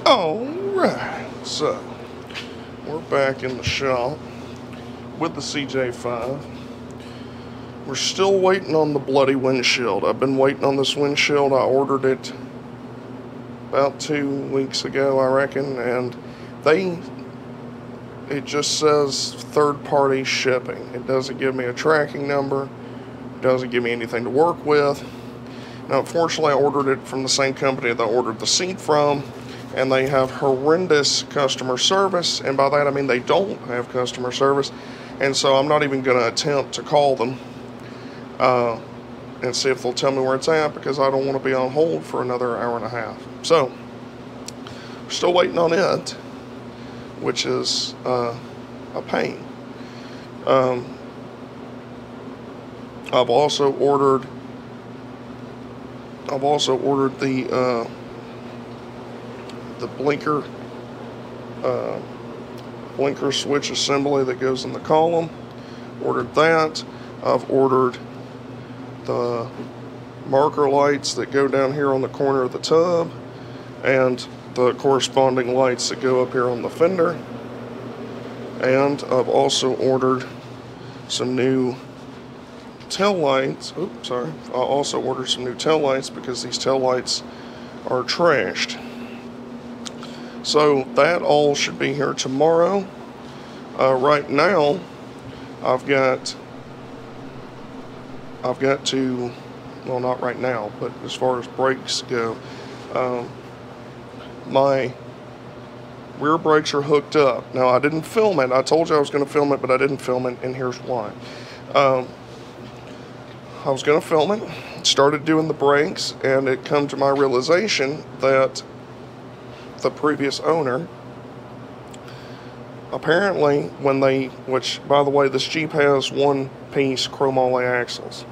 Alright, so we're back in the shop with the CJ5. We're still waiting on the bloody windshield. I've been waiting on this windshield. I ordered it about 2 weeks ago, I reckon, and it just says third-party shipping. It doesn't give me a tracking number. It doesn't give me anything to work with. Now, unfortunately, I ordered it from the same company that I ordered the seat from, and they have horrendous customer service, and by that I mean they don't have customer service, and so I'm not even going to attempt to call them and see if they'll tell me where it's at, because I don't want to be on hold for another hour and a half. So, we're still waiting on it, which is a pain. I've also ordered the blinker switch assembly that goes in the column. Ordered that. I've ordered the marker lights that go down here on the corner of the tub, and the corresponding lights that go up here on the fender. And I've also ordered some new tail lights. Oops, sorry. I also ordered some new tail lights because these tail lights are trashed. So that all should be here tomorrow. Right now, I've got to, well, not right now, but as far as brakes go, my rear brakes are hooked up. Now, I didn't film it. I told you I was going to film it, but I didn't film it, and here's why. I was going to film it, started doing the brakes, and it come to my realization that the previous owner, apparently which by the way, this Jeep has 1-piece chromoly axles.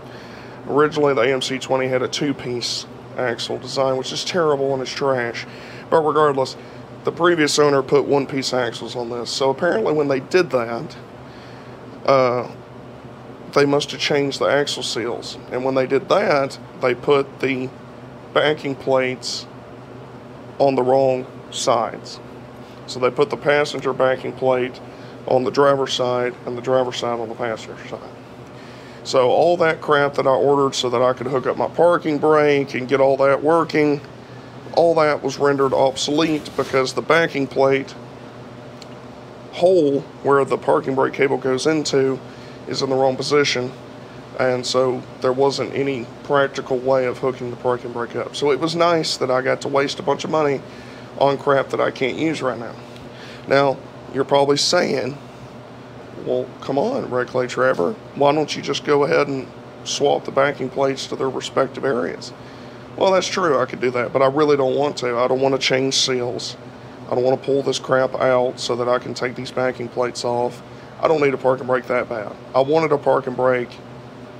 Originally the AMC 20 had a 2-piece axle design, which is terrible and it's trash. But regardless, the previous owner put 1-piece axles on this. So apparently when they did that, they must have changed the axle seals. And when they did that, they put the backing plates on the wrong sides. So they put the passenger backing plate on the driver's side and the driver's side on the passenger side. So all that crap that I ordered so that I could hook up my parking brake and get all that working, all that was rendered obsolete because the backing plate hole where the parking brake cable goes into is in the wrong position, and so there wasn't any practical way of hooking the parking brake up. So it was nice that I got to waste a bunch of money on crap that I can't use right now. Now, you're probably saying, well, come on, Reclay Trevor, why don't you just go ahead and swap the backing plates to their respective areas? Well, that's true, I could do that, but I really don't want to. I don't want to change seals. I don't want to pull this crap out so that I can take these backing plates off. I don't need a parking brake that bad. I wanted a parking brake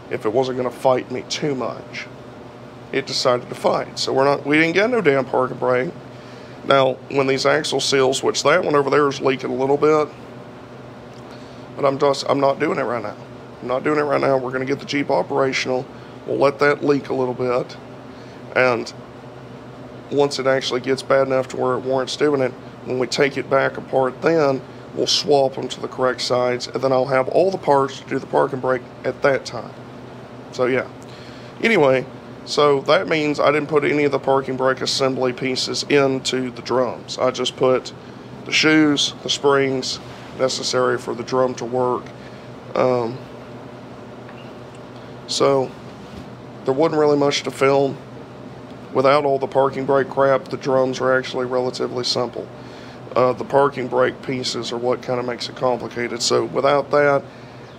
if it wasn't going to fight me too much. It decided to fight, so we didn't get no damn parking brake. Now, when these axle seals, which that one over there is leaking a little bit, but I'm not doing it right now. I'm not doing it right now. We're going to get the Jeep operational. We'll let that leak a little bit, and once it actually gets bad enough to where it warrants doing it, when we take it back apart, then we'll swap them to the correct sides, and then I'll have all the parts to do the parking brake at that time. So yeah. Anyway, so that means I didn't put any of the parking brake assembly pieces into the drums. I just put the shoes, the springs necessary for the drum to work. So there wasn't really much to film. Without all the parking brake crap, the drums are actually relatively simple. The parking brake pieces are what kind of makes it complicated. So without that,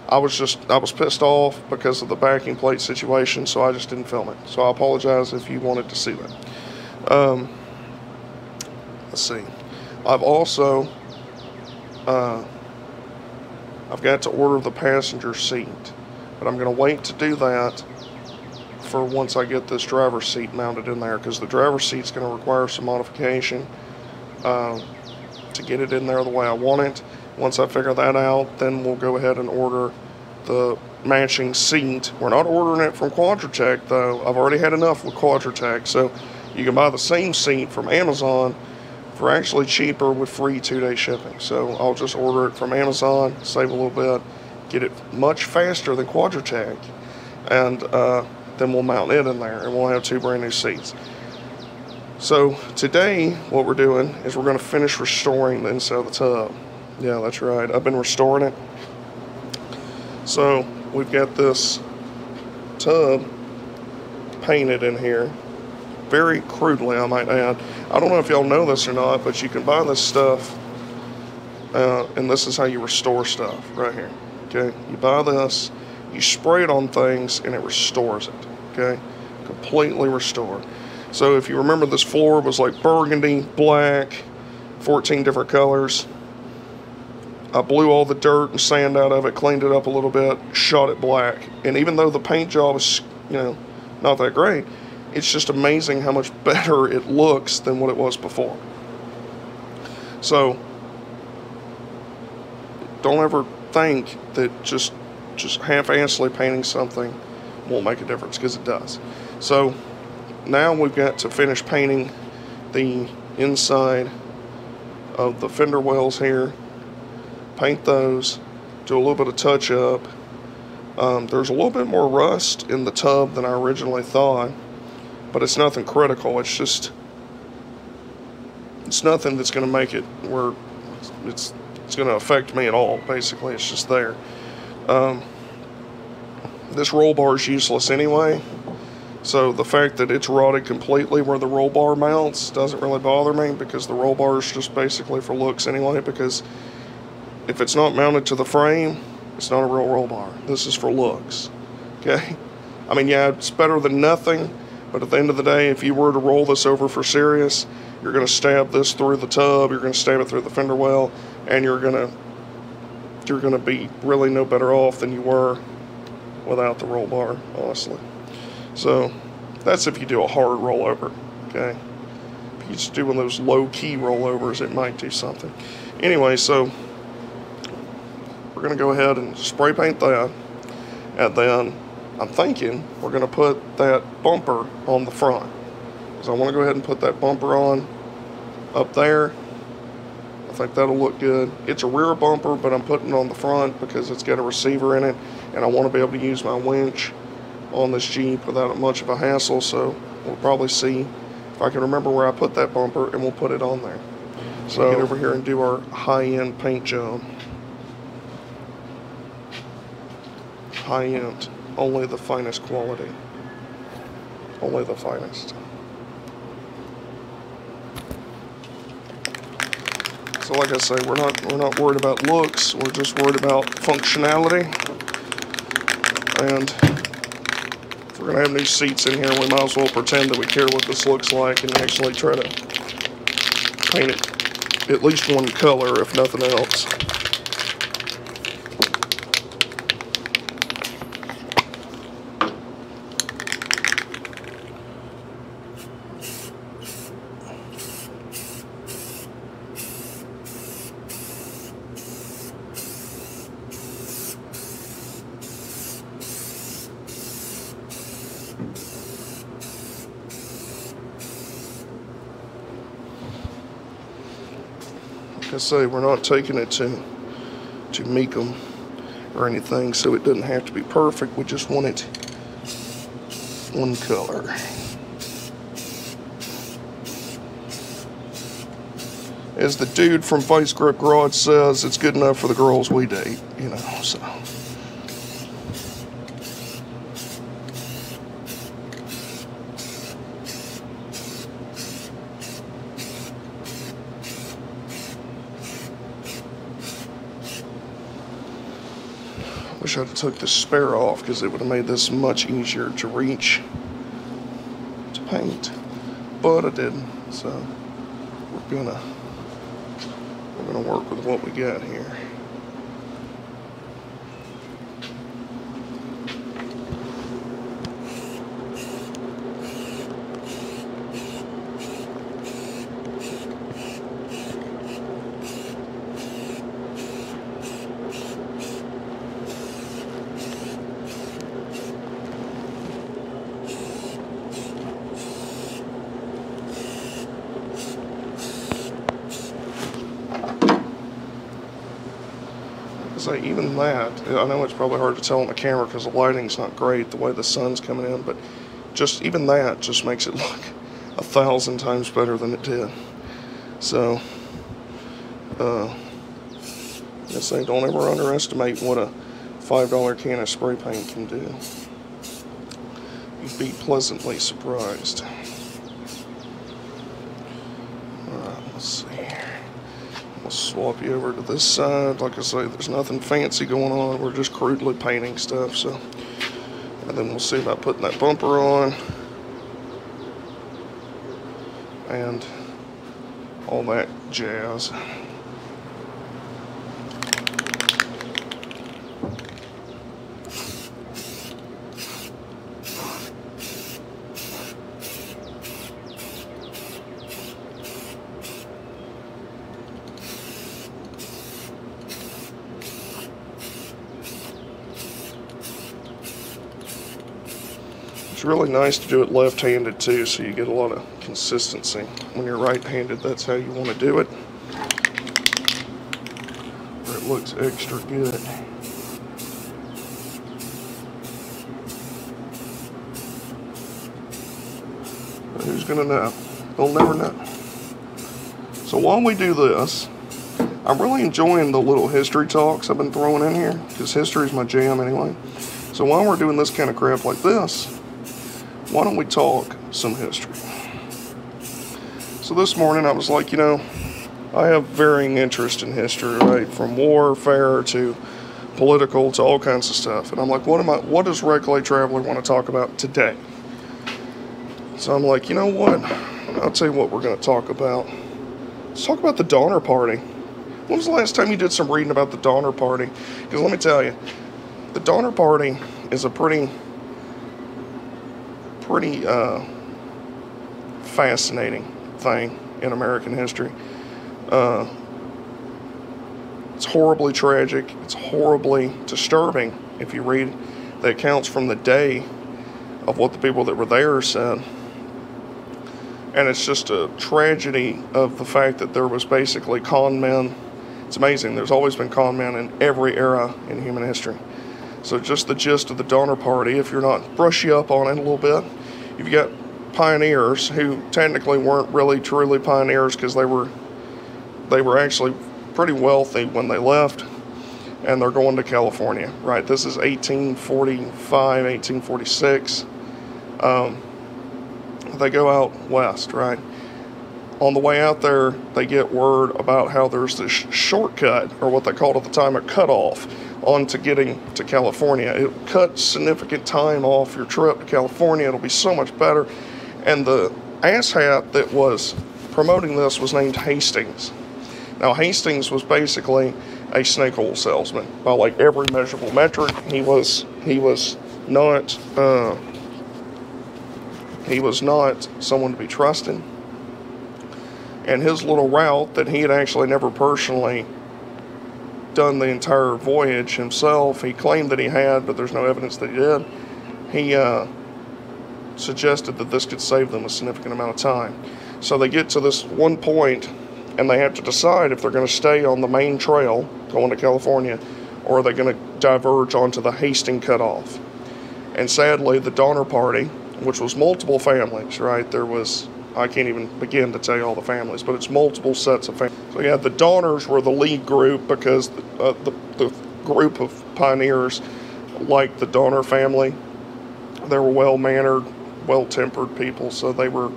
I was pissed off because of the backing plate situation, so I just didn't film it. So I apologize if you wanted to see that. Let's see. I've also, I've got to order the passenger seat, but I'm going to wait to do that for once I get this driver's seat mounted in there, because the driver's seat's going to require some modification to get it in there the way I want it. Once I figure that out, then we'll go ahead and order the matching seat. We're not ordering it from Quadratec, though. I've already had enough with Quadratec, so you can buy the same seat from Amazon for actually cheaper with free 2-day shipping. So I'll just order it from Amazon, save a little bit, get it much faster than Quadratec, and then we'll mount it in there, and we'll have 2 brand new seats. So today what we're doing is we're going to finish restoring the inside of the tub. Yeah, that's right, I've been restoring it. So we've got this tub painted in here, very crudely I might add. I don't know if y'all know this or not, but you can buy this stuff, and this is how you restore stuff right here. Okay, you buy this, you spray it on things, and it restores it. Okay, completely restored. So if you remember, this floor was like burgundy, black, 14 different colors. I blew all the dirt and sand out of it, cleaned it up a little bit, shot it black. And even though the paint job is, not that great, it's just amazing how much better it looks than what it was before. So don't ever think that just half-assedly painting something won't make a difference, because it does. So now we've got to finish painting the inside of the fender wells here, paint those, do a little bit of touch up. There's a little bit more rust in the tub than I originally thought, but it's nothing critical. It's nothing that's going to make it where it's going to affect me at all. Basically, it's just there. This roll bar is useless anyway, so the fact that it's rotted completely where the roll bar mounts doesn't really bother me, because the roll bar is just basically for looks anyway, because if it's not mounted to the frame, it's not a real roll bar. This is for looks. Okay? I mean, yeah, it's better than nothing, but at the end of the day, if you were to roll this over for serious, you're going to stab this through the tub, you're going to stab it through the fender well, and you're going to be really no better off than you were without the roll bar, honestly. So that's if you do a hard rollover. Okay? If you just do one of those low-key rollovers, it might do something. Anyway, so we're going to go ahead and spray paint that, and then I'm thinking we're going to put that bumper on the front, because I want to go ahead and put that bumper on up there. I think that'll look good. It's a rear bumper, but I'm putting it on the front because it's got a receiver in it, and I want to be able to use my winch on this Jeep without much of a hassle. So we'll probably see if I can remember where I put that bumper, and we'll put it on there. So get over here and do our high-end paint job. High-end, only the finest quality, only the finest. So like I say, we're not worried about looks, we're just worried about functionality. And if we're gonna have new seats in here, we might as well pretend that we care what this looks like and actually try to paint it at least one color, if nothing else. Like I say, we're not taking it to Mecum or anything, so it doesn't have to be perfect. We just want it one color. As the dude from Vice Grip Garage says, it's good enough for the girls we date, so. Wish I'd have took the spare off, because it would have made this much easier to reach to paint, but I didn't. So we're gonna work with what we got here. say, even that, I know it's probably hard to tell on the camera because the lighting's not great, the way the sun's coming in, but just even that just makes it look 1,000 times better than it did. So, I say, don't ever underestimate what a $5 can of spray paint can do. You'd be pleasantly surprised. Alright, let's see here. We'll swap you over to this side. Like I say, there's nothing fancy going on. We're just crudely painting stuff. So, and then we'll see about putting that bumper on and all that jazz. It's really nice to do it left-handed too, so you get a lot of consistency. When you're right-handed, that's how you want to do it, where it looks extra good. But who's gonna know? They'll never know. So while we do this, I'm really enjoying the little history talks I've been throwing in here, because history is my jam anyway. So while we're doing this kind of crap like this, why don't we talk some history? So this morning I was like, you know, I have varying interest in history, right? From warfare to political to all kinds of stuff. And I'm like, what does Red Clay Traveler want to talk about today? So I'm like, you know what? I'll tell you what we're going to talk about. Let's talk about the Donner Party. When was the last time you did some reading about the Donner Party? Because let me tell you, the Donner Party is a pretty fascinating thing in American history. It's horribly tragic. It's horribly disturbing if you read the accounts from the day of what the people that were there said. And it's just a tragedy of the fact that there was basically con men. It's amazing. There's always been con men in every era in human history. So just the gist of the Donner Party, if you're not, brush you up on it a little bit. You've got pioneers who technically weren't really truly pioneers because they were actually pretty wealthy when they left, and they're going to California, right? This is 1845, 1846. They go out west, right? On the way out there, they get word about how there's this shortcut, or what they called at the time a cutoff, onto getting to California. It'll cut significant time off your trip to California. It'll be so much better. And the asshat that was promoting this was named Hastings. Now, Hastings was basically a snake oil salesman by like every measurable metric. He was not someone to be trusted. And his little route that he had actually never personally done the entire voyage himself, he claimed that he had, but there's no evidence that he did. He suggested that this could save them a significant amount of time. So they get to this one point, and they have to decide if they're going to stay on the main trail going to California, or are they going to diverge onto the Hastings cutoff. And sadly, the Donner Party, which was multiple families, right? There was, I can't even begin to tell you all the families, but it's multiple sets of families. So yeah, the Donners were the lead group because the group of pioneers, like the Donner family, they were well-mannered, well-tempered people, so they were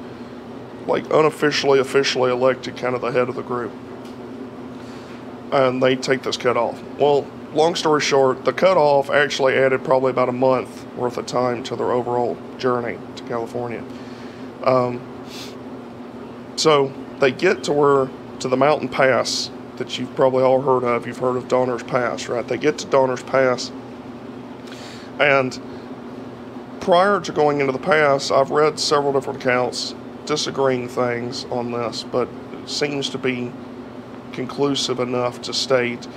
like unofficially, officially elected kind of the head of the group. And they take this cutoff. Well, long story short, the cutoff actually added probably about a month worth of time to their overall journey to California. So they get to the mountain pass that you've probably all heard of. You've heard of Donner's Pass, right? They get to Donner's Pass, and prior to going into the pass, I've read several different accounts disagreeing things on this, but it seems to be conclusive enough to state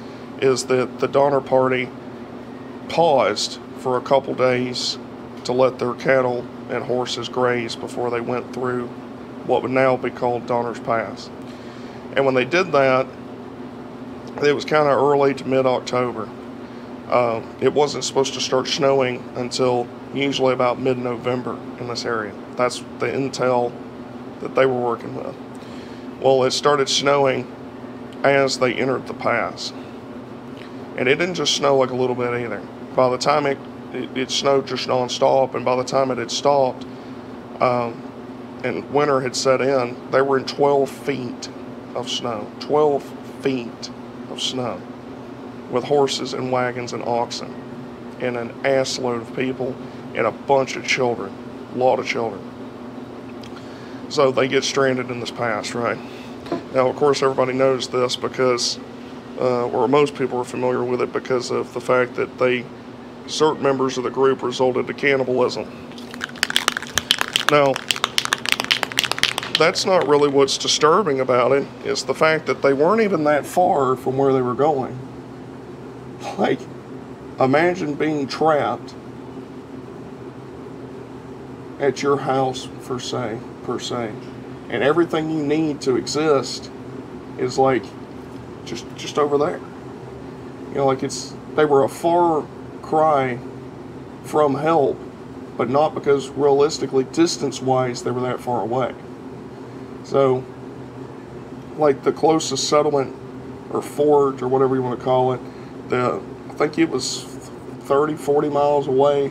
is that the Donner Party paused for a couple days to let their cattle and horses graze before they went through what would now be called Donner's Pass. And when they did that, it was kind of early to mid-October. It wasn't supposed to start snowing until usually about mid-November in this area. That's the intel that they were working with. Well, it started snowing as they entered the pass. And it didn't just snow like a little bit either. By the time it snowed just nonstop, and by the time it had stopped, and winter had set in, they were in 12 feet of snow. 12 feet of snow. With horses and wagons and oxen. And an ass load of people and a bunch of children. A lot of children. So they get stranded in this pass, right? Now, of course, everybody knows this because, or most people are familiar with it because of the fact that certain members of the group resulted to cannibalism. Now, that's not really what's disturbing about it. It's the fact that they weren't even that far from where they were going. Like, imagine being trapped at your house, per se, and everything you need to exist is like just over there. You know, like they were a far cry from help, but not because realistically, distance-wise, they were that far away. So, like the closest settlement or fort or whatever you want to call it, I think it was 30, 40 miles away,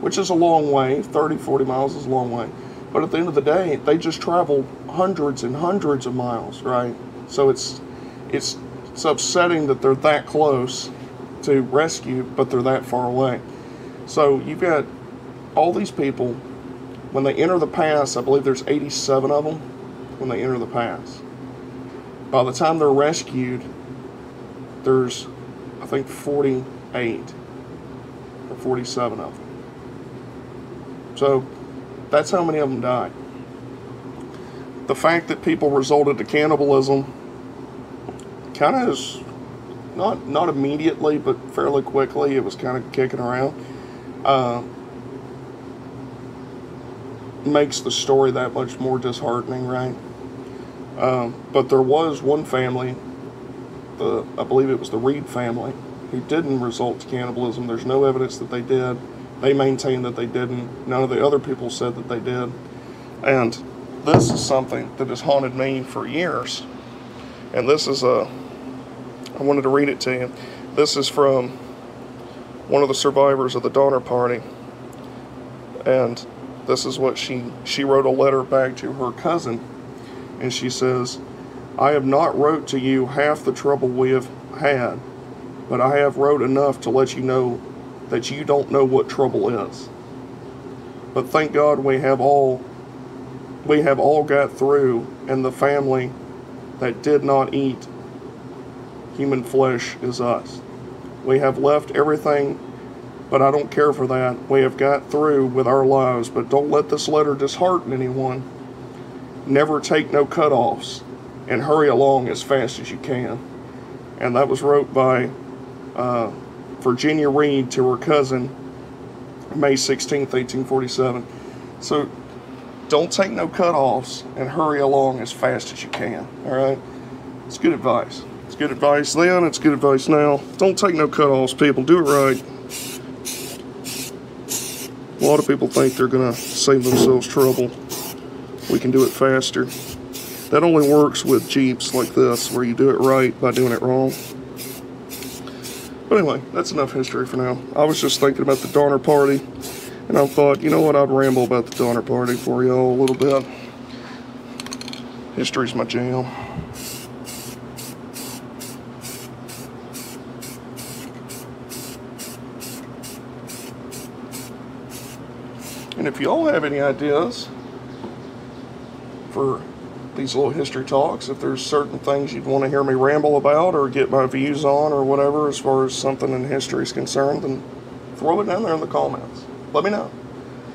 which is a long way. 30, 40 miles is a long way. But at the end of the day, they just traveled hundreds and hundreds of miles, right? So it's upsetting that they're that close to rescue, but they're that far away. So you've got all these people, when they enter the pass, I believe there's 87 of them when they enter the pass. By the time they're rescued, there's, I think, 48 or 47 of them. So that's how many of them died. The fact that people resorted to cannibalism kind of is not immediately, but fairly quickly, it was kind of kicking around. Makes the story that much more disheartening, right? But there was one family, I believe it was the Reed family, who didn't resort to cannibalism. There's no evidence that they did. They maintained that they didn't. None of the other people said that they did. And this is something that has haunted me for years. And this is I wanted to read it to you. This is from one of the survivors of the Donner Party. And this is what she wrote a letter back to her cousin. And she says, "I have not wrote to you half the trouble we have had, but I have wrote enough to let you know that you don't know what trouble is. But thank God we have all got through, and the family that did not eat human flesh is us. We have left everything, but I don't care for that. We have got through with our lives, but don't let this letter dishearten anyone. Never take no cut-offs, and hurry along as fast as you can." And that was wrote by Virginia Reed to her cousin, May 16th, 1847. So, don't take no cut-offs, and hurry along as fast as you can, all right? It's good advice. It's good advice then, it's good advice now. Don't take no cut-offs, people. Do it right. A lot of people think they're going to save themselves trouble. We can do it faster. That only works with Jeeps like this, where you do it right by doing it wrong. But anyway, that's enough history for now. I was just thinking about the Donner Party, and I thought, you know what, I'd ramble about the Donner Party for y'all a little bit. History's my jam. And if y'all have any ideas for these little history talks, if there's certain things you'd want to hear me ramble about or get my views on or whatever as far as something in history is concerned, then throw it down there in the comments. Let me know.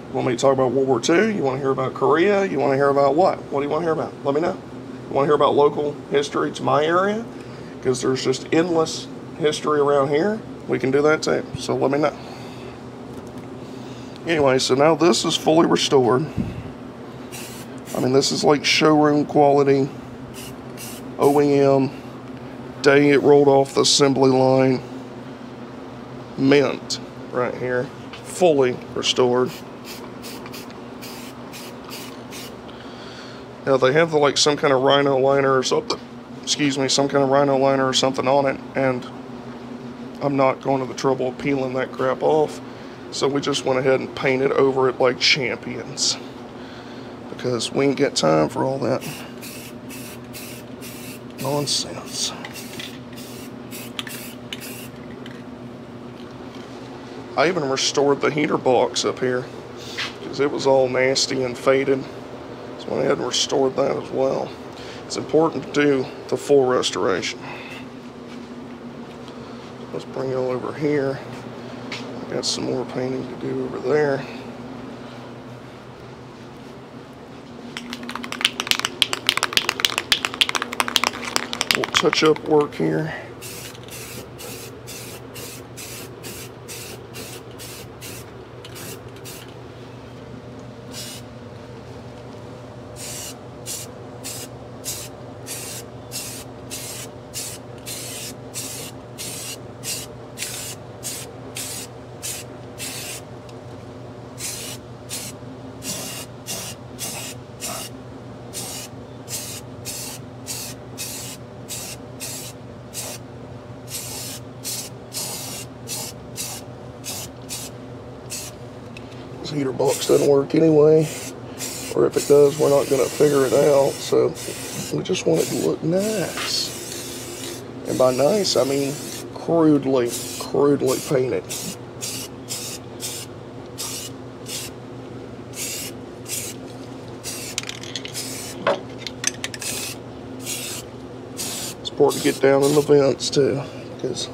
You want me to talk about World War II? You want to hear about Korea? You want to hear about what? What do you want to hear about? Let me know. You want to hear about local history to my area? Because there's just endless history around here. We can do that too. So let me know. Anyway, so now this is fully restored. I mean, this is like showroom quality, OEM, day it rolled off the assembly line. mint right here, fully restored. Now they have like some kind of rhino liner or something, excuse me, some kind of rhino liner or something on it, and I'm not going to the trouble of peeling that crap off, so we just went ahead and painted over it like champions, because we ain't got time for all that nonsense. I even restored the heater box up here because it was all nasty and faded. So I went ahead and restored that as well. It's important to do the full restoration. Let's bring it over here. I've got some more painting to do over there. Little touch-up work here. This heater box doesn't work anyway, or if it does, we're not going to figure it out, so we just want it to look nice. And by nice, I mean crudely painted. It's important to get down in the vents too, because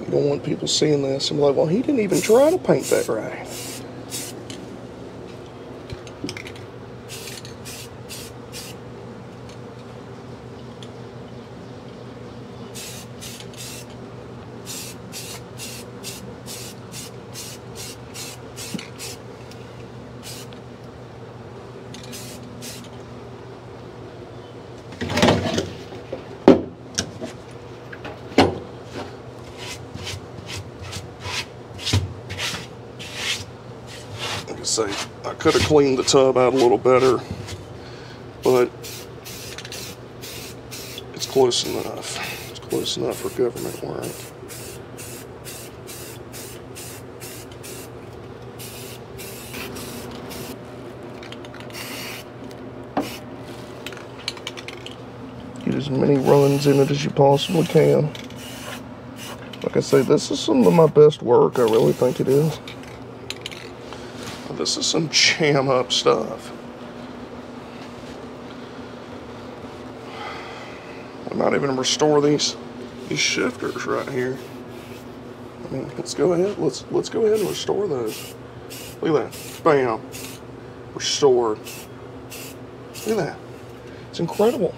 you don't want people seeing this and be like, well, he didn't even try to paint that right. Say, I could have cleaned the tub out a little better, but it's close enough. It's close enough for government work. Get as many runs in it as you possibly can. Like I say, this is some of my best work. I really think it is. This is some jam up stuff. I might even restore these shifters right here. I mean, let's go ahead. Let's go ahead and restore those. Look at that. Bam. Restored. Look at that. It's incredible.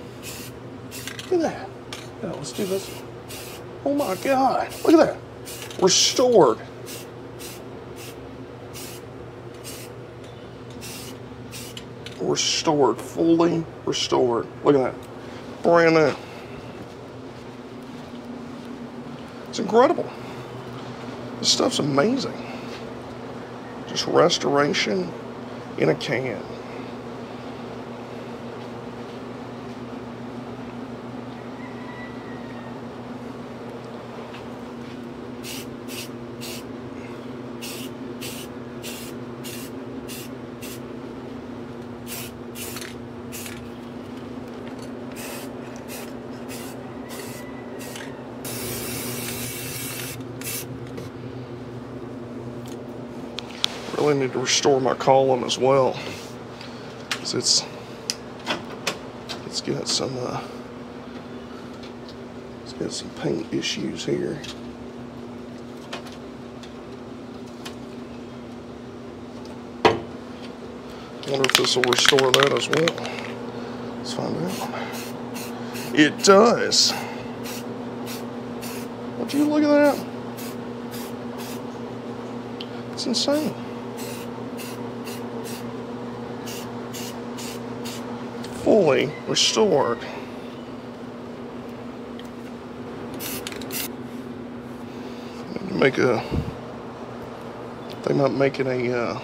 Look at that. Yeah, let's do this. Oh my God. Look at that. Restored. Restored, fully restored. Look at that, brand new. It's incredible. This stuff's amazing. Just restoration in a can. Really need to restore my column as well, because it's got some paint issues here. I wonder if this will restore that as well. Let's find out. It does. Would you look at that? It's insane. Fully restored. make a, they might make it a,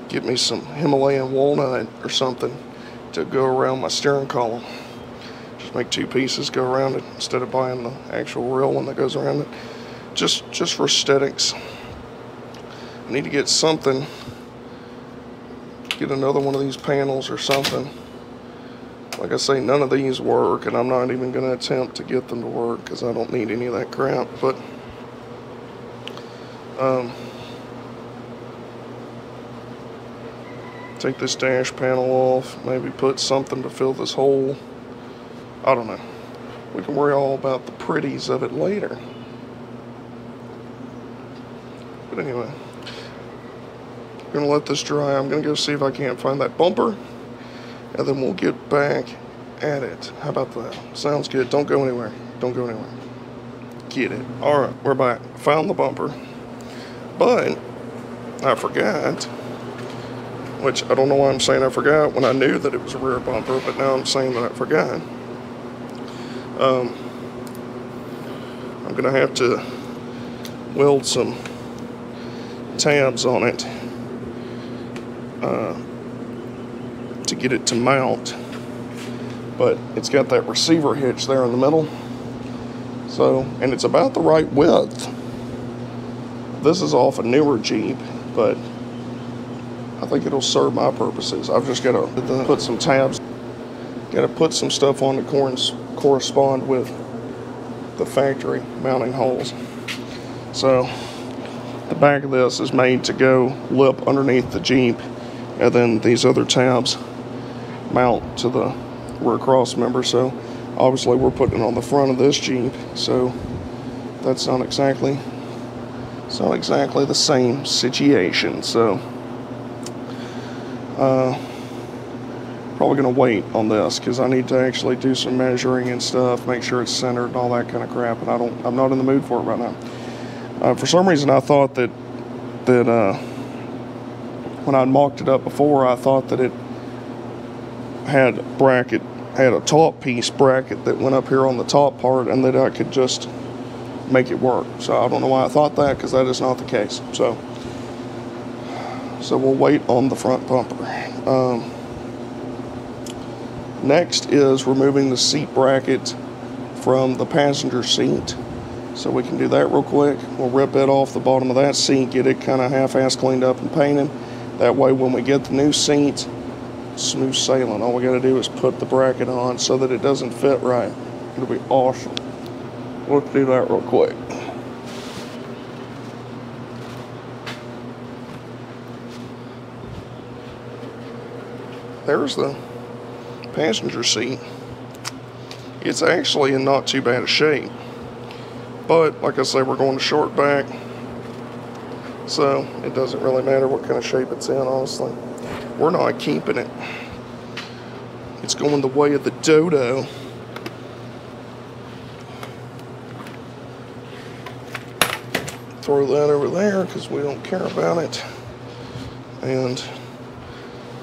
get me some Himalayan walnut or something to go around my steering column. Just make 2 pieces go around it instead of buying the actual real one that goes around it. Just for aesthetics. I need to get something, get another one of these panels or something. Like I say, none of these work, and I'm not even going to attempt to get them to work because I don't need any of that crap. But take this dash panel off, maybe put something to fill this hole. I don't know. We can worry all about the pretties of it later. But anyway, I'm going to let this dry. I'm going to go see if I can't find that bumper, and then we'll get back at it. How about that? Sounds good. Don't go anywhere. Don't go anywhere. Get it. Alright, we're back. Found the bumper. But I forgot, which I don't know why I'm saying I forgot when I knew that it was a rear bumper, but now I'm saying that I forgot. I'm going to have to weld some tabs on it to get it to mount, but it's got that receiver hitch there in the middle, so, and it's about the right width. This is off a newer Jeep, but I think it'll serve my purposes. I've just got to put some tabs, got to put some stuff on that correspond with the factory mounting holes. So the back of this is made to go lip underneath the Jeep, and then these other tabs mount to the rear cross member. So obviously we're putting it on the front of this Jeep, so that's not exactly the same situation. So probably gonna wait on this because I need to actually do some measuring and stuff, make sure it's centered and all that kind of crap, and I'm not in the mood for it right now. For some reason I thought that when I mocked it up before, I thought that it had a top piece bracket that went up here on the top part, and that I could just make it work. So I don't know why I thought that, because that is not the case. So we'll wait on the front bumper. Next is removing the seat bracket from the passenger seat. So we can do that real quick. We'll rip it off the bottom of that seat, get it kind of half-ass cleaned up and painted. That way when we get the new seat, smooth sailing. All we got to do is put the bracket on so that it doesn't fit right. It'll be awesome. Let's do that real quick. There's the passenger seat. It's actually in not too bad a shape. But, like I say, we're going to short back, so it doesn't really matter what kind of shape it's in, honestly. We're not keeping it. It's going the way of the dodo. Throw that over there, because we don't care about it. And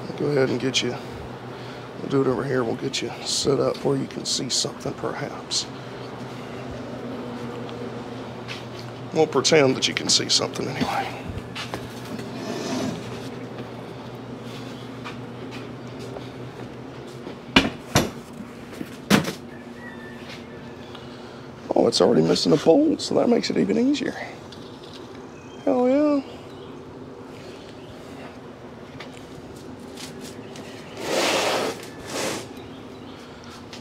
I'll go ahead and get you, we'll do it over here, we'll get you set up where you can see something, perhaps. We'll pretend that you can see something anyway. Oh, it's already missing a bolt, so that makes it even easier. Hell yeah.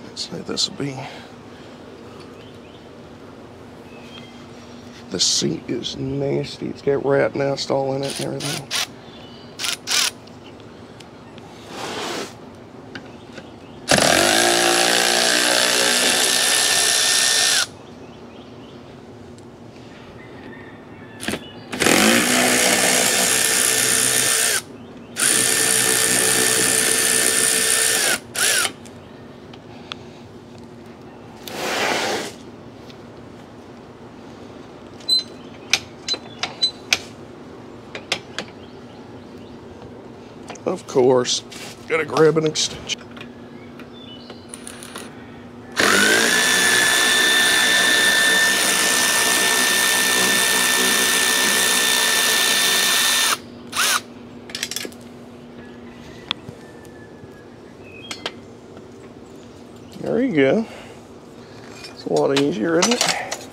Let's say this will be... The seat is nasty. It's got rat nest all in it and everything. Of course, gotta grab an extension. There you go. It's a lot easier, isn't it?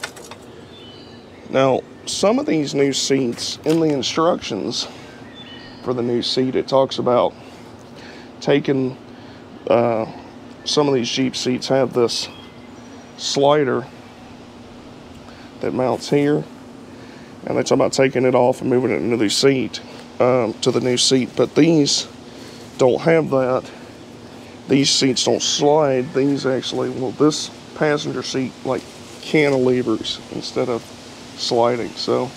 Now, some of these new seats, in the instructions for the new seat, it talks about taking, some of these Jeep seats have this slider that mounts here, and they talk about taking it off and moving it into the seat, to the new seat. But these don't have that. These seats don't slide. These actually, well, this passenger seat like cantilevers instead of sliding. So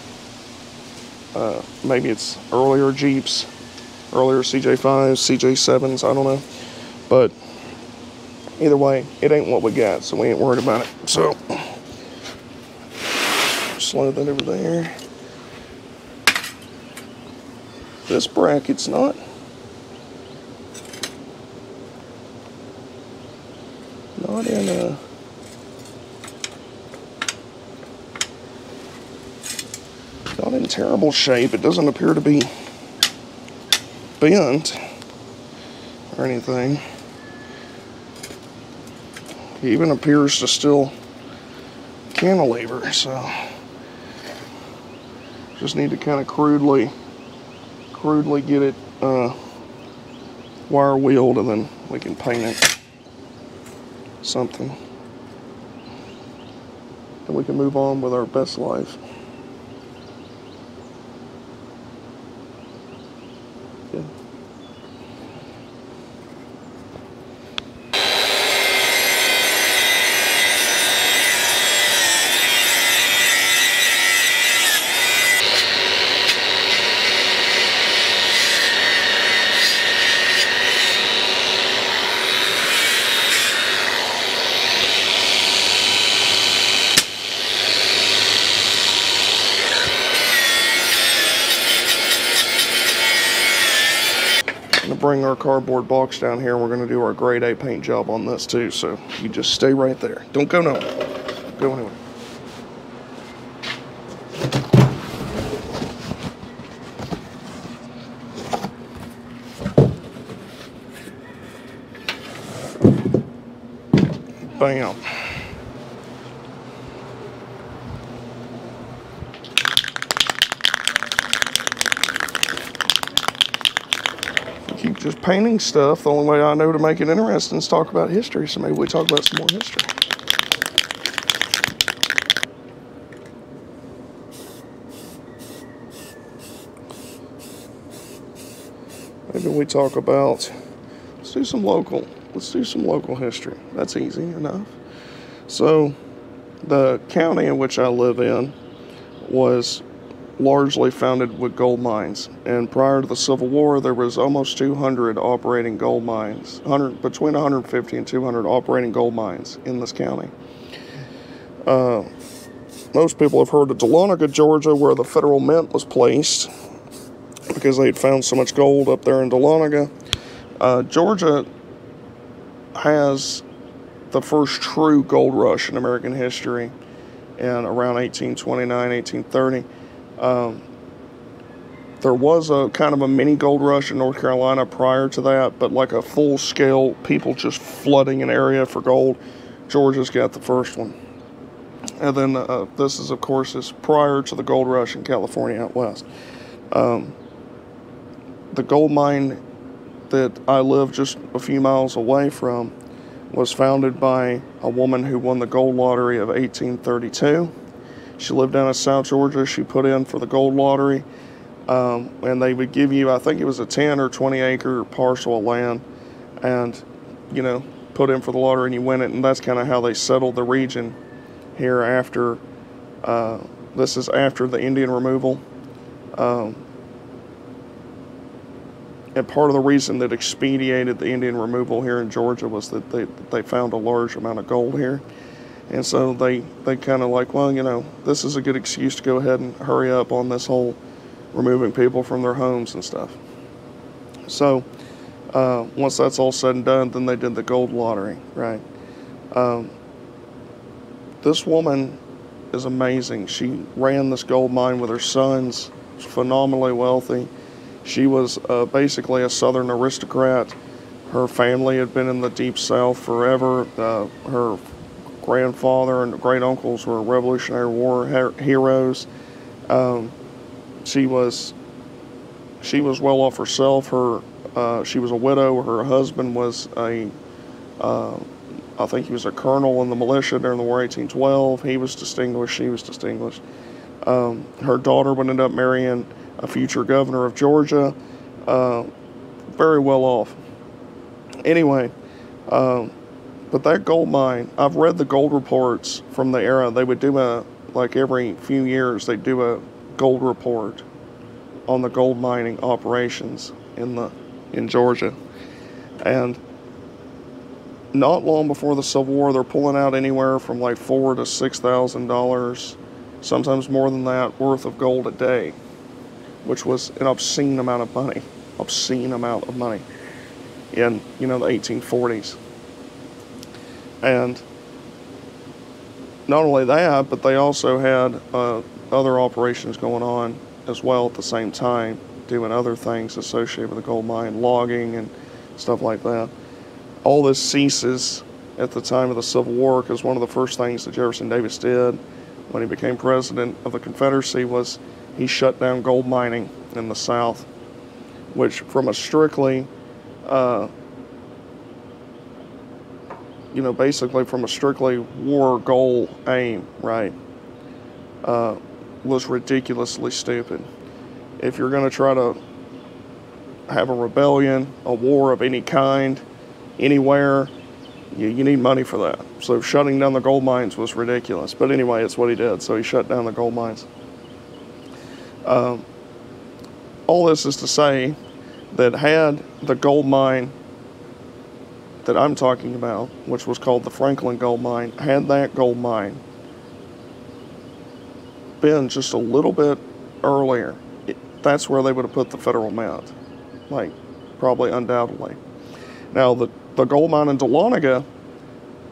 maybe it's earlier Jeeps, earlier CJ5s, CJ7s, I don't know. But either way, it ain't what we got, so we ain't worried about it. So slide that over there. This bracket's not in a, not in terrible shape. It doesn't appear to be bent or anything. It even appears to still cantilever, so just need to kind of crudely get it wire wheeled, and then we can paint it something, and we can move on with our best life. Yeah. Bring our cardboard box down here, and we're going to do our grade A paint job on this too, so you just stay right there. Don't go nowhere. Don't go anywhere. Bam. Keep just painting stuff. The only way I know to make it interesting is talk about history, so maybe we talk about some more history. Maybe we talk about, let's do some local history. That's easy enough. So the county in which I live in was largely founded with gold mines, and prior to the Civil War there was almost 200 operating gold mines, between 150 and 200 operating gold mines in this county. Most people have heard of Dahlonega, Georgia, where the federal mint was placed because they had found so much gold up there in Dahlonega. Georgia has the first true gold rush in American history in around 1829, 1830. There was a kind of a mini gold rush in North Carolina prior to that, but like a full-scale people just flooding an area for gold, Georgia's got the first one. And then this is, of course, is prior to the gold rush in California out west. The gold mine that I live just a few miles away from was founded by a woman who won the gold lottery of 1832. She lived down in South Georgia. She put in for the gold lottery, and they would give you, I think it was a 10 or 20 acre parcel of land, and, you know, put in for the lottery and you win it. And that's kind of how they settled the region here after, this is after the Indian removal. And part of the reason that expedited the Indian removal here in Georgia was that they found a large amount of gold here. And so they kind of like, well, you know, this is a good excuse to go ahead and hurry up on this whole removing people from their homes and stuff. So once that's all said and done, then they did the gold lottery, right? This woman is amazing. She ran this gold mine with her sons, phenomenally wealthy. She was basically a Southern aristocrat Her family had been in the Deep South forever. Her grandfather and great uncles were Revolutionary War heroes. She was well off herself. She was a widow. Her husband was I think he was a colonel in the militia during the War 1812. He was distinguished. She was distinguished. Her daughter would end up marrying a future governor of Georgia. Very well off. Anyway, but that gold mine, I've read the gold reports from the era. They would do like every few years, they'd do a gold report on the gold mining operations in Georgia. And not long before the Civil War, they're pulling out anywhere from like $4,000 to $6,000, sometimes more than that, worth of gold a day, which was an obscene amount of money. Obscene amount of money in, the 1840s. And not only that, but they also had other operations going on as well at the same time, doing other things associated with the gold mine, logging and stuff like that. All this ceases at the time of the Civil War, because one of the first things that Jefferson Davis did when he became president of the Confederacy was he shut down gold mining in the South, which from a strictly, basically from a strictly war goal aim, right, was ridiculously stupid. If you're going to try to have a rebellion, a war of any kind, anywhere, you need money for that. So shutting down the gold mines was ridiculous. But anyway, it's what he did. So he shut down the gold mines. All this is to say that had the gold mine that I'm talking about, which was called the Franklin Gold Mine, had that gold mine been just a little bit earlier, that's where they would have put the Federal Mint, like probably undoubtedly. Now the gold mine in Dahlonega,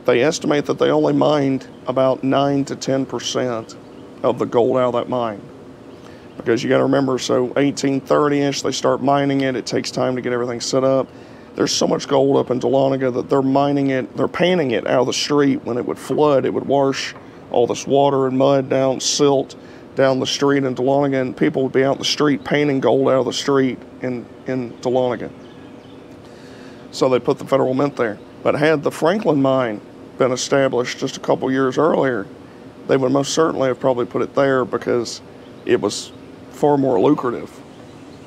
they estimate that they only mined about 9 to 10% of the gold out of that mine. Because you got to remember, so 1830-ish, they start mining it. It takes time to get everything set up. There's so much gold up in Dahlonega that they're mining it, they're panning it out of the street. When it would flood, it would wash all this water and mud down, silt down the street in Dahlonega, and people would be out in the street panning gold out of the street in Dahlonega. So they put the Federal Mint there. But had the Franklin mine been established just a couple years earlier, they would most certainly have probably put it there, because it was far more lucrative.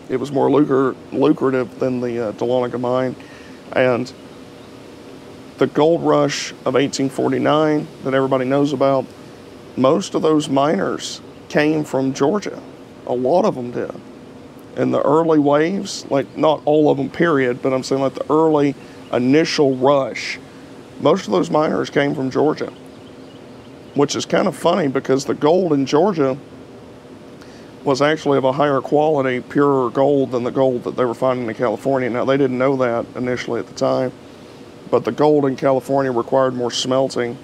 It was more lucrative than the Dahlonega mine. And the gold rush of 1849 that everybody knows about, most of those miners came from Georgia. A lot of them did. In the early waves, like not all of them period, but I'm saying like the early initial rush, most of those miners came from Georgia, which is kind of funny because the gold in Georgia was actually of a higher quality, purer gold than the gold that they were finding in California. Now, they didn't know that initially at the time, but the gold in California required more smelting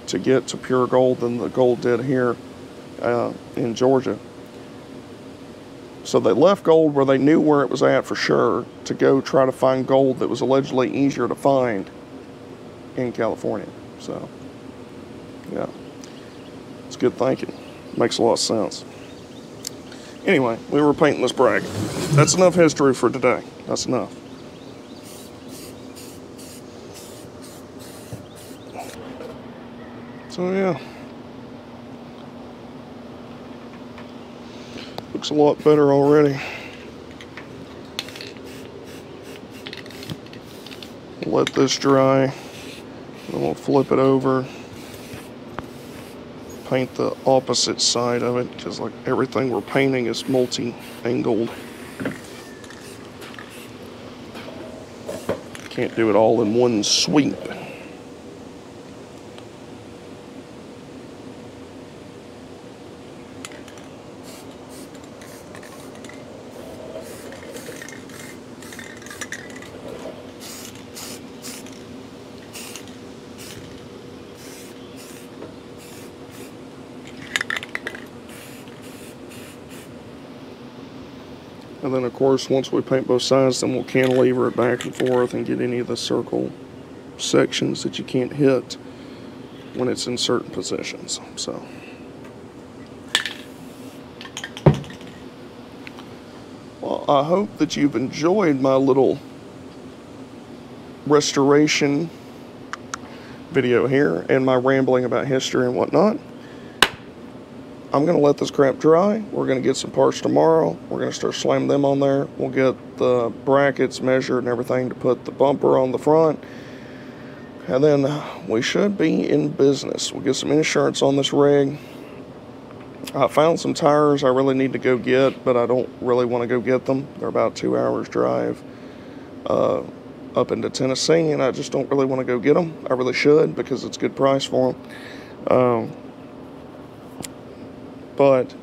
to get to pure gold than the gold did here in Georgia. So they left gold where they knew where it was at for sure to go try to find gold that was allegedly easier to find in California. So, yeah, it's good thinking. Makes a lot of sense. Anyway, we were painting this brag. That's enough history for today. That's enough. So, yeah. Looks a lot better already. Let this dry. Then we'll flip it over. Paint the opposite side of it, because like everything we're painting is multi-angled. Can't do it all in one sweep. And then of course, once we paint both sides, then we'll cantilever it back and forth and get any of the circle sections that you can't hit when it's in certain positions. So well, I hope that you've enjoyed my little restoration video here and my rambling about history and whatnot. I'm going to let this crap dry. We're going to get some parts tomorrow. We're going to start slamming them on there. We'll get the brackets measured and everything to put the bumper on the front. And then we should be in business. We'll get some insurance on this rig. I found some tires I really need to go get, but I don't really want to go get them. They're about 2 hours drive up into Tennessee, and I just don't really want to go get them. I really should, because it's a good price for them. But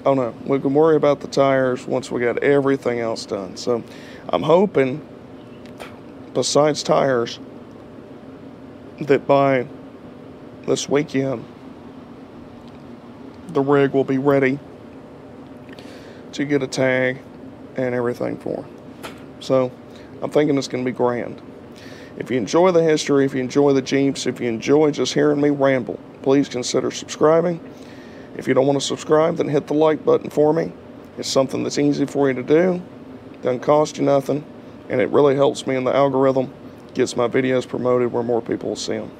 I don't know. We can worry about the tires once we got everything else done. So I'm hoping, besides tires, that by this weekend, the rig will be ready to get a tag and everything for. So I'm thinking it's going to be grand. If you enjoy the history, if you enjoy the Jeeps, if you enjoy just hearing me ramble, please consider subscribing. If you don't want to subscribe, then hit the like button for me. It's something that's easy for you to do, doesn't cost you nothing, and it really helps me in the algorithm, gets my videos promoted where more people will see them.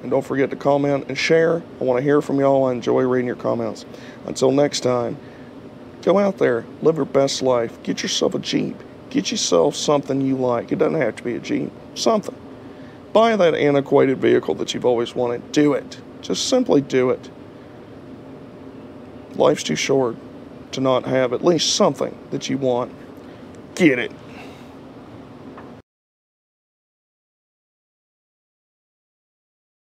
And don't forget to comment and share. I want to hear from y'all. I enjoy reading your comments. Until next time, go out there, live your best life, get yourself a Jeep, get yourself something you like. It doesn't have to be a Jeep, something. Buy that antiquated vehicle that you've always wanted. Do it. Just simply do it. Life's too short to not have at least something that you want. Get it.